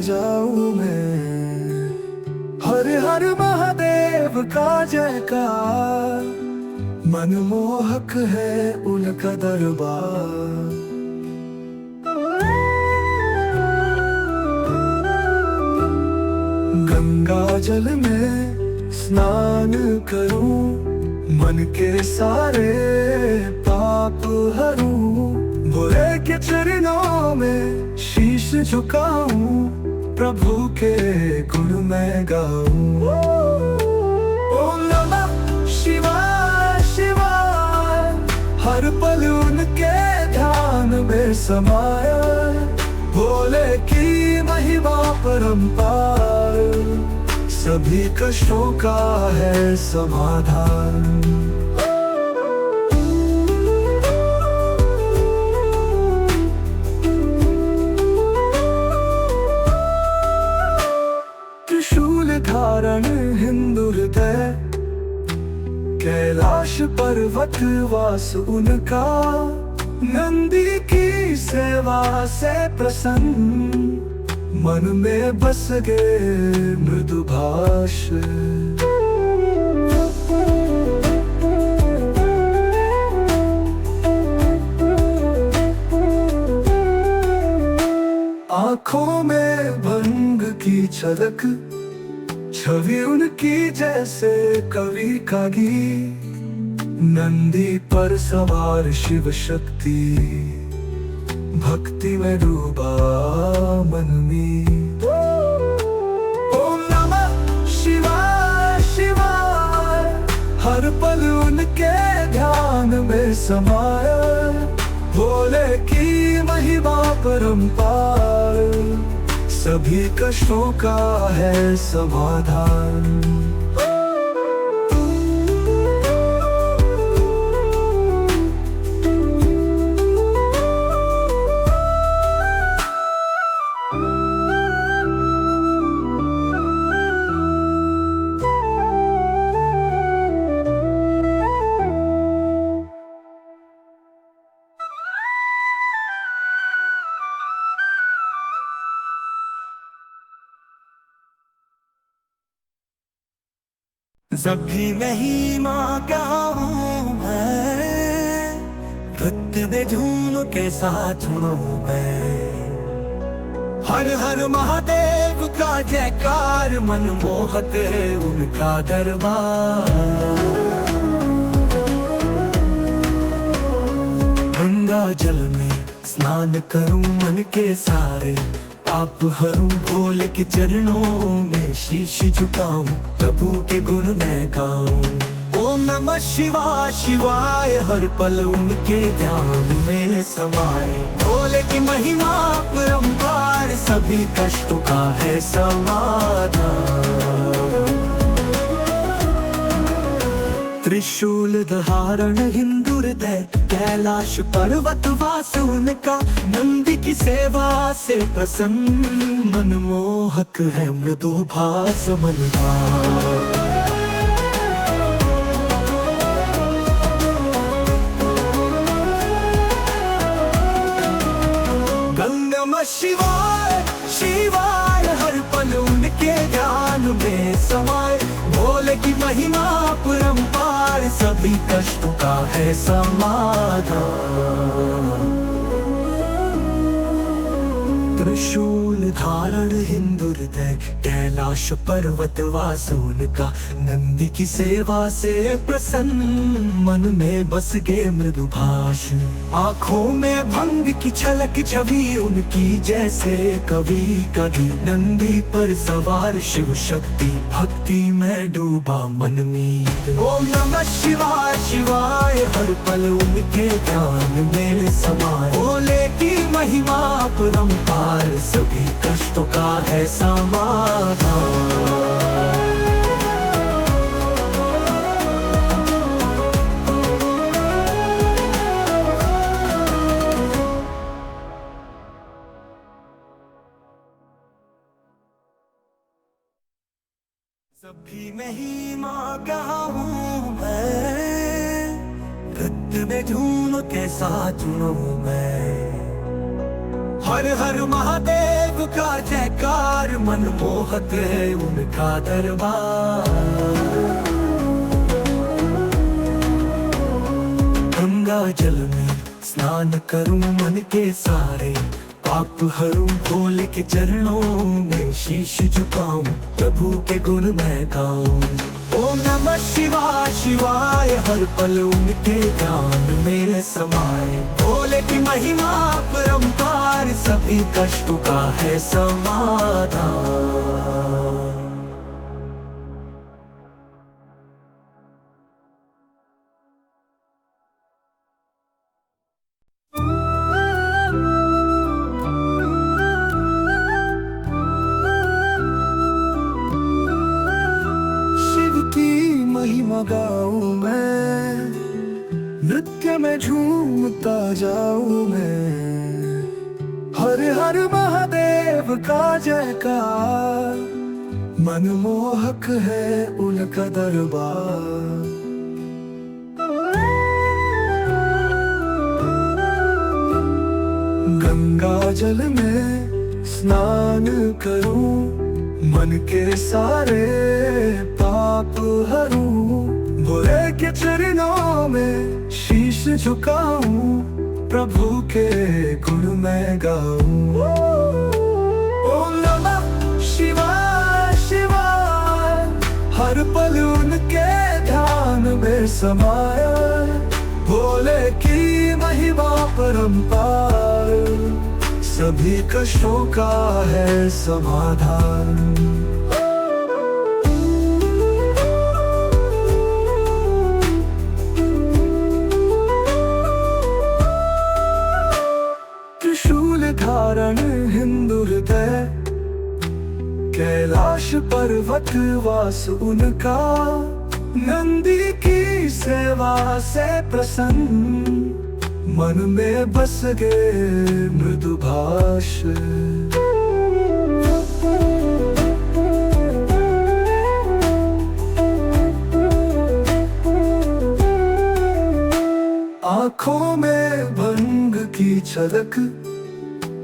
जाऊं मैं। हर हर महादेव का जयकार, मनमोहक है उनका दरबार। गंगा जल में स्नान करूं, मन के सारे पाप हरूं। भोले के चरणों में शीश झुकाऊं, प्रभु के गुण मैं गाऊं। ओम नमः शिवाय शिवाय, हर पल उनके ध्यान में समाया। भोले की महिमा परंपार, सभी कष्टों का है समाधान। त्रिशूल धारण हिंदू हृदय, कैलाश पर्वत वास उनका। नंदी की सेवा से प्रसन्न, मन में बस गए मृदु भाष। आंखों में भंग की झलक, छवि उनकी जैसे कवि का गीत। नंदी पर सवार शिव शक्ति, भक्ति में डूबा मन में। ओम नमः शिवाय शिवाय, हर पल उनके ध्यान में समाया। भोले की महिमा परंपार, सभी कष्टों का है समाधान। जब भी नहीं मांगा हूँ मैं, नृत्य में झूम के साथ हूँ मैं। हर हर महादेव का जयकार, मनमोहक है उनका दरबार। गंगा जल में स्नान करूं, मन के सारे पाप हरूं। भोले के चरणों में शीश झुकाऊं, प्रभु के गुण मैं गाऊं। ओम नमः शिवाय शिवाय, हर पल उनके ध्यान में समाए। भोले की महिमा परंपार, सभी कष्टों का है समाधान। त्रिशूल धारण हिंदू हृदय, कैलाश पर्वत वास उनका। नंदी की सेवा से प्रसन्न, मनमोहक है मृदु भास मन का। नमः शिवाय शिवाय, हर पल उनके ध्यान में समाए। भोले की महिमा परंपार, सभी कष्टों का है समाधान। त्रिशूल धारण हिंदू हृदय, कैलाश पर्वत वास उनका। नंदी की सेवा से प्रसन्न, मन में बस गए मृदु भाष। आंखों में भंग की छलक, छवि उनकी जैसे कवि का गीत। नंदी पर सवार शिव शक्ति, भक्ति में डूबा मन में। ओम नमः शिवाय शिवाय, हर पल उनके ध्यान में समाए। भोले की महिमा परंपार, सभी कष्टों का है समाधान। सभी में ही मांगा हूँ मैं, नृत्य में झूम के साथ हूँ मैं। हर हर महादेव का जयकार, मनमोहक है उनका दरबार। गंगा जल में स्नान करूं मन के सारे, पाप हरूं भोले के चरणों में शीश झुकाऊं, प्रभु के गुण मैं गाऊं। ओम नमः शिवाय शिवाय, हर पल उनके ध्यान मेरे समाए। भोले की महिमा परंपार, सभी कष्टों का है समाधान। महिमा गाऊं मैं, नृत्य में झूमता जाऊं मैं। हर हर महादेव का जयकार, मनमोहक है उनका दरबार। गंगा जल में स्नान करूं, मन के सारे पाप हरूं। भोले के चरणों में शीश झुकाऊं, प्रभु के गुण मैं गाऊं। ओम नमः शिवाय शिवाय, हर पल उनके ध्यान में समाया। भोले की महिमा परंपार, सभी कष्टों का है समाधान। त्रिशूल धारण हिंदू हृदय, कैलाश पर्वत वास उनका। नंदी की सेवा से प्रसन्न, मन में बस गए मृदु भाष। आँखों में भंग की झलक,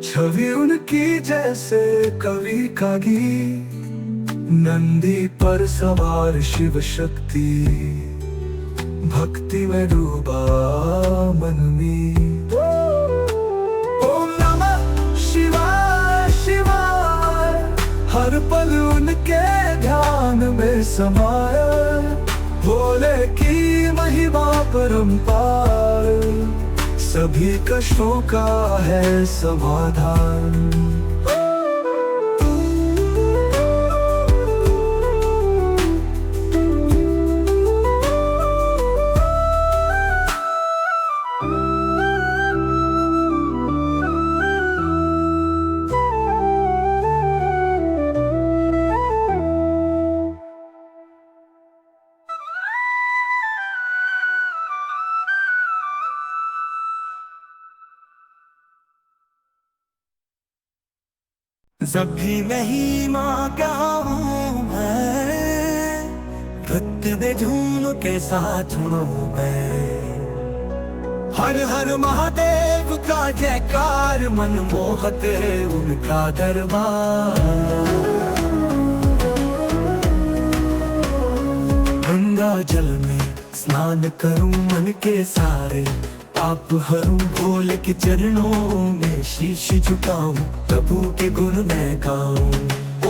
छवि उनकी जैसे कवि का गीत। नंदी पर सवार शिव शक्ति, भक्ति में डूबा मन में। ओम नमः शिवाय शिवाय, हर पल उनके ध्यान में समाया। भोले की महिमा परंपार, सभी कष्टों का है समाधान। जब भी महिमा गाऊं मैं, नृत्य में झूम के साथ मैं। हर हर महादेव का जयकार, मनमोहक है उनका दरबार। गंगा जल में स्नान करूं मन के सारे, पाप हरूं भोले के चरणों में शीश झुकाऊं, प्रभु के गुण मैं गाऊं।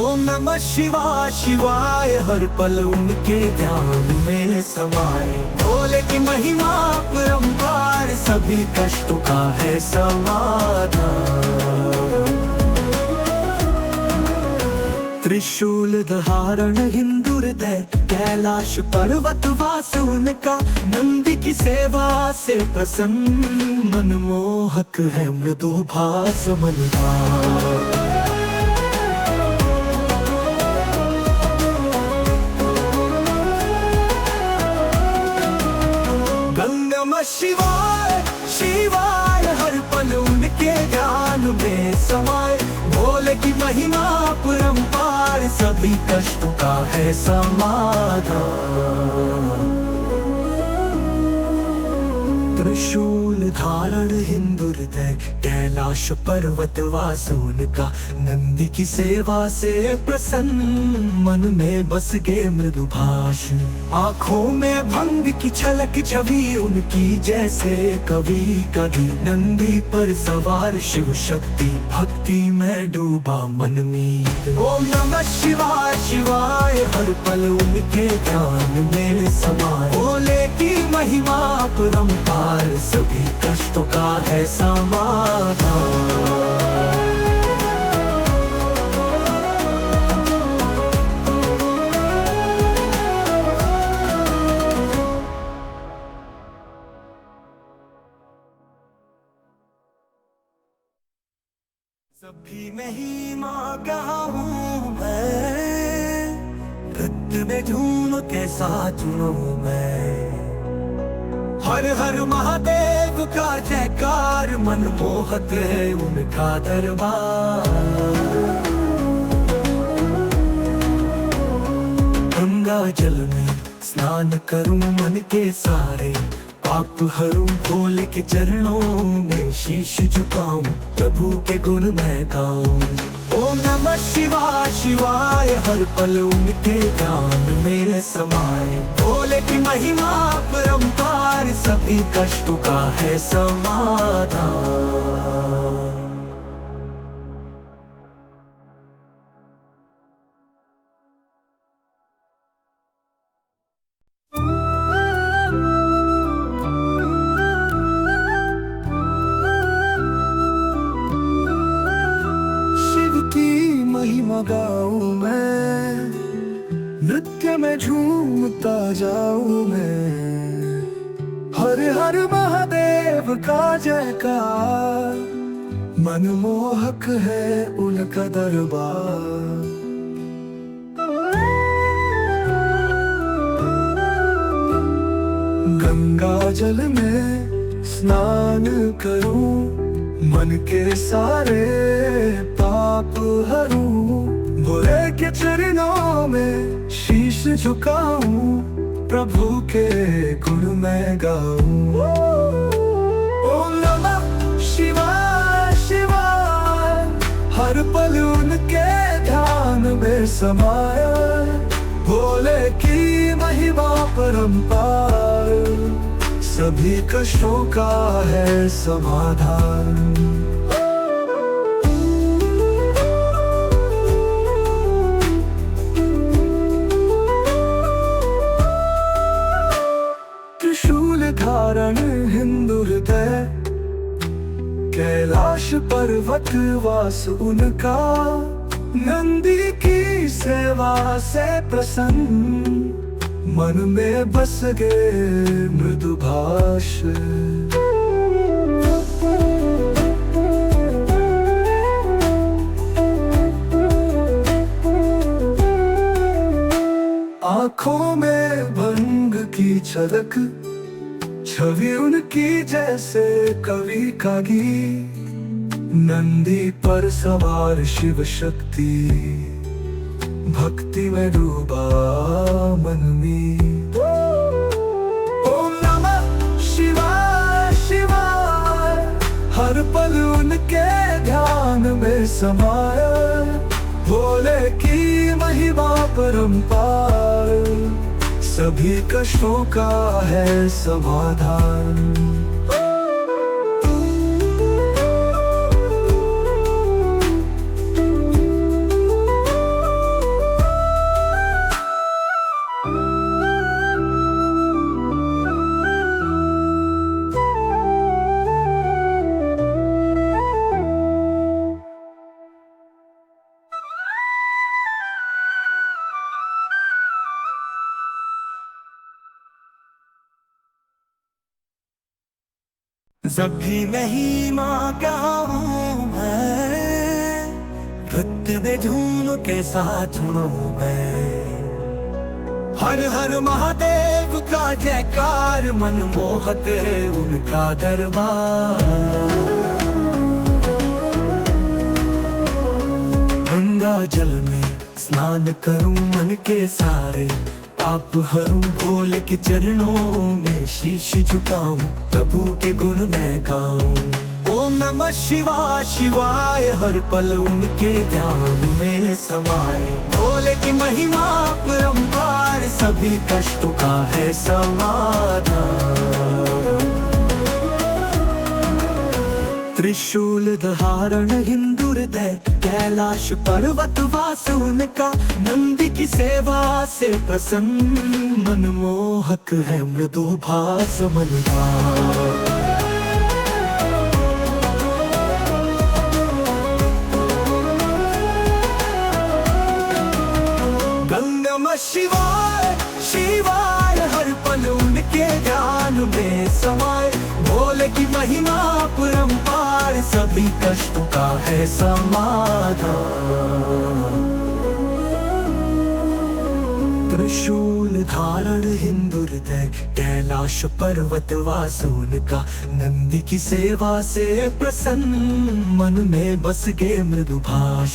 ओम नमः शिवाय शिवाय, हर पल उनके ध्यान में समाए। भोले की महिमा परंपार, सभी कष्टों का है समाधान। त्रिशूल धारण हिंदू हृदय, कैलाश पर्वत वास उनका। नंदी की सेवा से प्रसन्न, मनमोहक है मृदु भास मन का। गंगा नमः शिवाय शिवाय, हर पल उनके ध्यान में समाए। भोले की महिमा परंपार, सभी कष्टों का है समाधान। त्रिशूल धारण हिंदू हृदय, कैलाश पर्वत वास उनका। नंदी की सेवा से प्रसन्न, मन में बस गए मृदु भाष। आंखों में भंग की छलक छवि उनकी, जैसे कवि कभी। नंदी पर सवार शिव शक्ति, भक्ति में डूबा मन में। ओम नमः शिवाय शिवाय, हर पल उनके ध्यान में समाए। भोले की महिमा परंपार, सभी कष्टों का है समाधान। सभी में ही माँ कहा हूँ मैं, नृत्य में झूम के साथ चुनूं मैं। हर हर महादेव का जयकार, मनमोहक है उनका दरबार। गंगा जल में स्नान करूं मन के सारे, पाप हरूं भोले के चरणों में शीश झुकाऊं, प्रभु के गुण मैं गाऊं। ओम नमः शिवाय शिवाय, हर पल उनके ध्यान मेरे समाए। भोले की महिमा परंपार, सभी कष्टों का है समाधान। महिमा गाऊं मैं, नृत्य में झूमता जाऊं मैं। हर हर महादेव का जयकार, मनमोहक है उनका दरबार। गंगा जल में स्नान करूं, मन के सारे पाप हरूं। भोले के चरणों में शीश झुकाऊं, प्रभु के गुण मैं गाऊं। ओम नमः शिवाय शिवाय, हर पल उनके ध्यान में समाया। भोले की महिमा परंपार, सभी कष्टों का है समाधान। त्रिशूल धारण हिंदू हृदय, कैलाश पर्वत वास उनका। नंदी की सेवा से प्रसन्न, मन में बस गए मृदु भाष। आंखों में भंग की झलक, छवि उनकी जैसे कवि का गीत। नंदी पर सवार शिव शक्ति, भक्ति में डूबा मन में। ओम नमः शिवाय शिवाय, हर पल उनके ध्यान में समाया। भोले की महिमा परंपार, सभी कष्टों का है समाधान। सभी में ही माँ क्या हूँ मैं, नृत्य में झूम के साथ हूँ मैं। हर हर महादेव का जयकार, मनमोहक है उनका दरबार। गंगा जल में स्नान करूं मन के सारे, आप हरू भोले के चरणों में शीश झुकाऊं, प्रभु के गुण मैं गाऊं। ओम नमः शिवाय शिवाय, हर पल उनके ध्यान में समाए। भोले की महिमा परंपार, सभी कष्टों का है समाधान। त्रिशूल धारण हिंदू हृदय, कैलाश पर्वत वास उनका। नंदी की सेवा से प्रसन्न, मनमोहक है मृदु भास मन का। नमः शिवाय शिवाय, हर पल उनके ध्यान में समाए। भोले की महिमा परंपार, सभी कष्टों का है समाधान। त्रिशूल धारण हिंदू हृदय, कैलाश पर्वत वास उनका। नंदी की सेवा से प्रसन्न, मन में बस गए मृदु भाष।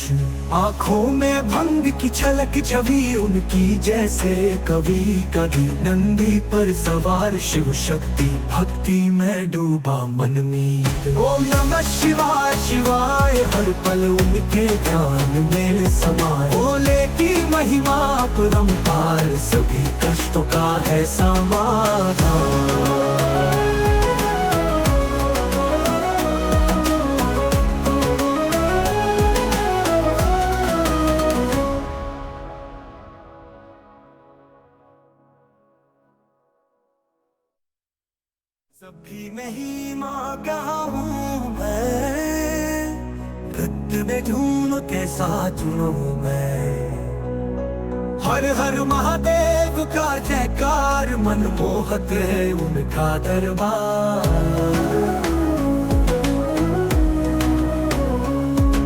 आंखों में भंग की छलक छवि उनकी, जैसे कवि कवि। नंदी पर सवार शिव शक्ति, भक्ति में डूबा मन मीत। ओम नमः शिवाय शिवाय, हर पल उनके ध्यान में समाए। भोले की महिमा परंपार, सभी कष्टों का है समाधान। सभी में ही माँ गाऊं मैं, नृत्य में झूम के साथ जुड़ूं मैं। हर हर महादेव का जयकार, मनमोहक है उनका दरबार।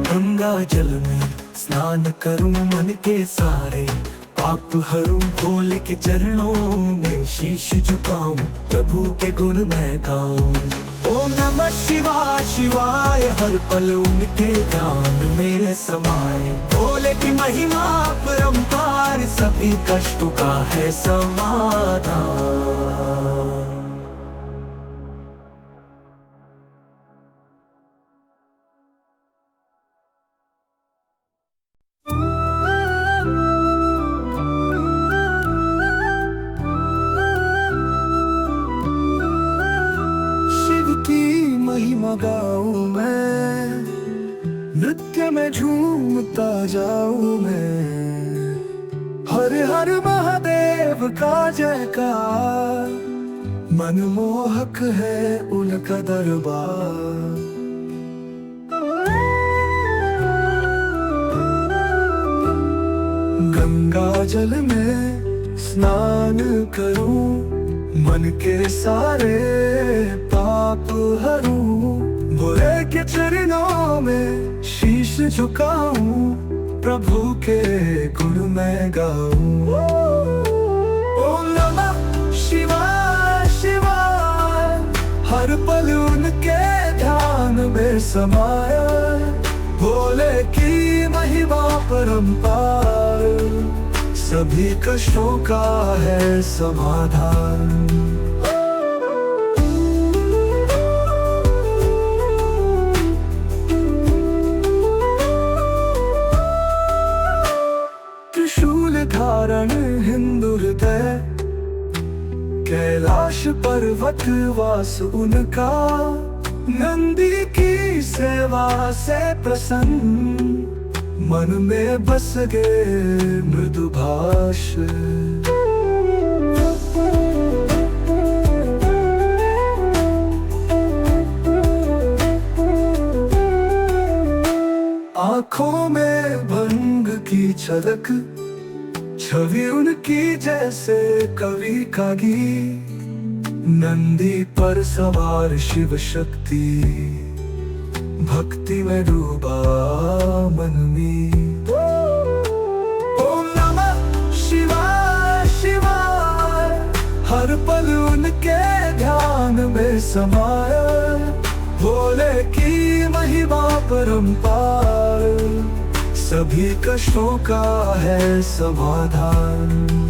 गंगा जल में स्नान करूं मन के सारे, पाप हरू भोले के चरणों में शीश झुकाऊं, प्रभु के गुण मैं गाऊं। ओम नमः शिवाय शिवाय, हर पल उनके ध्यान में समाए। भोले की महिमा परंपार, सभी कष्टों का है समाधान। महिमा गाऊं मैं, नृत्य में झूमता जाऊं मैं। हर हर महादेव का जयकार, मनमोहक है उनका दरबार। गंगा जल में स्नान करूं, मन के सारे पाप हरूं। भोले के चरणों में शीश झुकाऊं, प्रभु के गुण मैं गाऊं। ओम नमः शिवाय शिवाय, हर पल उनके ध्यान में समाया। भोले की महिमा परंपार, सभी कष्टों का है समाधान। त्रिशूल धारण हिंदू हृदय, कैलाश पर्वत वास उनका। नंदी की सेवा से प्रसन्न, मन में बस गए मृदु भाष। आंखों में भंग की झलक, छवि उनकी जैसे कवि का गीत। नंदी पर सवार शिव शक्ति, भक्ति में डूबा मन में। ओम नमः शिवाय शिवाय, हर पल उनके ध्यान में समाया। भोले की महिमा परंपार, सभी कष्टों का है समाधान।